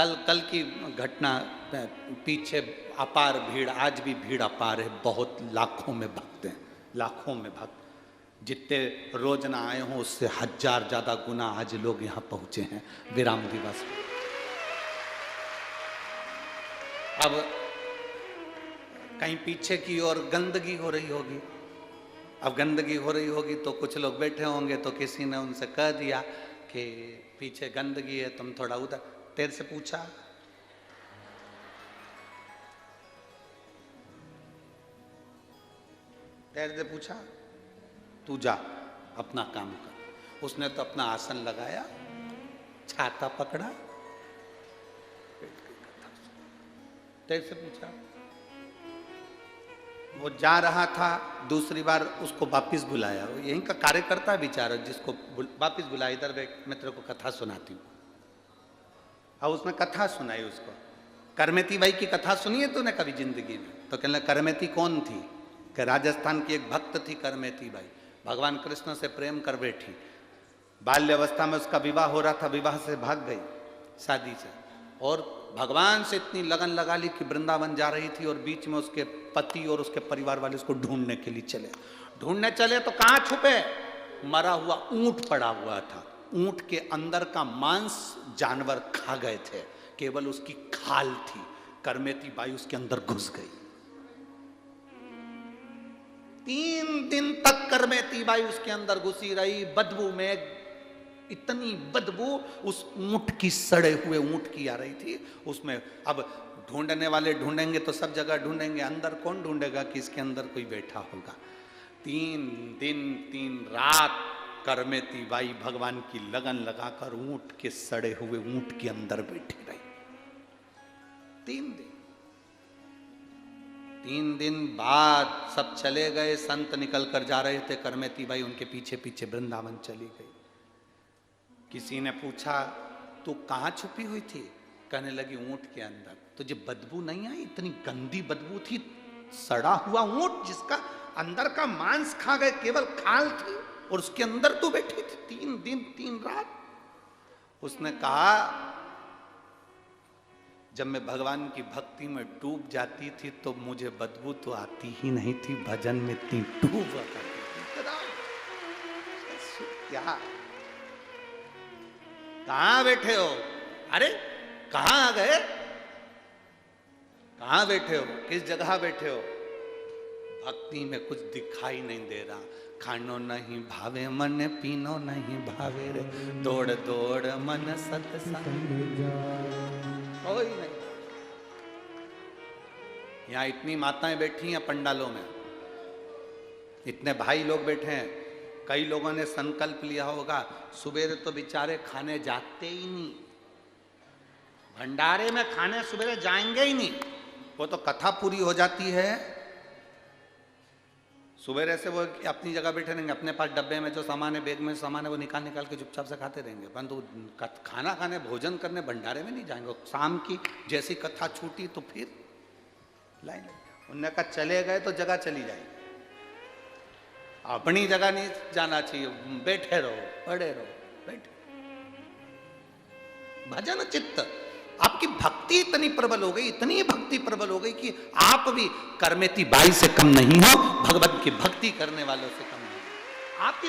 कल कल की घटना, पीछे अपार भीड़, आज भी भीड़ अपार है, बहुत लाखों में भक्त हैं, लाखों में भक्त। जितने रोज ना आए हों उससे 1000 ज्यादा गुना आज लोग यहाँ पहुंचे हैं विराम दिवस में। अब कहीं पीछे की ओर गंदगी हो रही होगी, अब गंदगी हो रही होगी तो कुछ लोग बैठे होंगे, तो किसी ने उनसे कह दिया कि पीछे गंदगी है, तुम थोड़ा उधर। तेरे से पूछा, तेरे से पूछा, तू जा अपना काम कर। उसने तो अपना आसन लगाया, छाता पकड़ा, तेरे से पूछा। वो जा रहा था, दूसरी बार उसको वापिस बुलाया। यहीं का कार्यकर्ता बेचारा, जिसको वापिस बुलाया, इधर बैठ, मैं तेरे को कथा सुनाती हूँ। अब उसने कथा सुनाई उसको। करमेती बाई की कथा सुनी है तूने कभी जिंदगी में? तो कहने लगा, करमेती कौन थी? कि राजस्थान की एक भक्त थी करमेती बाई, भगवान कृष्ण से प्रेम कर बैठी। बाल्यावस्था में उसका विवाह हो रहा था, विवाह से भाग गई शादी से, और भगवान से इतनी लगन लगा ली कि वृंदावन जा रही थी, और बीच में उसके पति और उसके परिवार वाले उसको ढूंढने के लिए चले। ढूंढने चले तो कहाँ छुपे? मरा हुआ ऊंट पड़ा हुआ था। ऊंट के अंदर का मांस जानवर खा गए थे, केवल उसकी खाल थी। करमेती बाई उसके अंदर घुस गई। 3 दिन तक करमेती बाई उसके अंदर घुसी रही, बदबू में, इतनी बदबू उस ऊंट की, सड़े हुए ऊंट की आ रही थी उसमें। अब ढूंढने वाले ढूंढेंगे तो सब जगह ढूंढेंगे, अंदर कौन ढूंढेगा कि इसके अंदर कोई बैठा होगा। 3 दिन 3 रात करमेती बाई भगवान की लगन लगाकर ऊंट के, सड़े हुए ऊंट के अंदर बैठी रही 3 दिन। 3 दिन बाद सब चले गए, संत निकल कर जा रहे थे, करमेती बाई उनके पीछे पीछे वृंदावन चली गई। किसी ने पूछा, तू कहाँ छुपी हुई थी? कहने लगी, ऊंट के अंदर। तुझे बदबू नहीं आई? इतनी गंदी बदबू थी, सड़ा हुआ ऊंट जिसका अंदर का मांस खा गए, केवल खाल थी, और उसके अंदर तू बैठी थी 3 दिन 3 रात। उसने कहा, जब मैं भगवान की भक्ति में डूब जाती थी तो मुझे बदबू तो आती ही नहीं थी, भजन में इतनी डूब करती थी। क्या, कहां बैठे हो? अरे कहां आ गए? कहां बैठे हो? किस जगह बैठे हो? भक्ति में कुछ दिखाई नहीं दे रहा। खानो नहीं भावे मन, पीनो नहीं भावे रे, दौड़ दौड़ मन सत्संग कोई नहीं। यहां इतनी माताएं बैठी हैं पंडालों में, इतने भाई लोग बैठे हैं। कई लोगों ने संकल्प लिया होगा, सुबेरे तो बेचारे खाने जाते ही नहीं, भंडारे में खाने सुबेरे जाएंगे ही नहीं। वो तो कथा पूरी हो जाती है, सुबेरे से वो अपनी जगह बैठे रहेंगे, अपने पास डब्बे में जो सामान है, बैग में सामान है, वो निकाल निकाल के चुपचाप से खाते रहेंगे, परंतु खाना खाने, भोजन करने भंडारे में नहीं जाएंगे। शाम की जैसी कथा छूटी तो फिर लाइन लग गई। उन्होंने कहा, चले गए तो जगह चली जाएगी, अपनी जगह नहीं जाना चाहिए, बैठे रहो, पड़े रहो, बैठे। भजन चित्त, आपकी भक्ति इतनी प्रबल हो गई, इतनी भक्ति प्रबल हो गई कि आप भी करमेती बाई से कम नहीं हो, भगवत की भक्ति करने वालों से कम नहीं हो। आपकी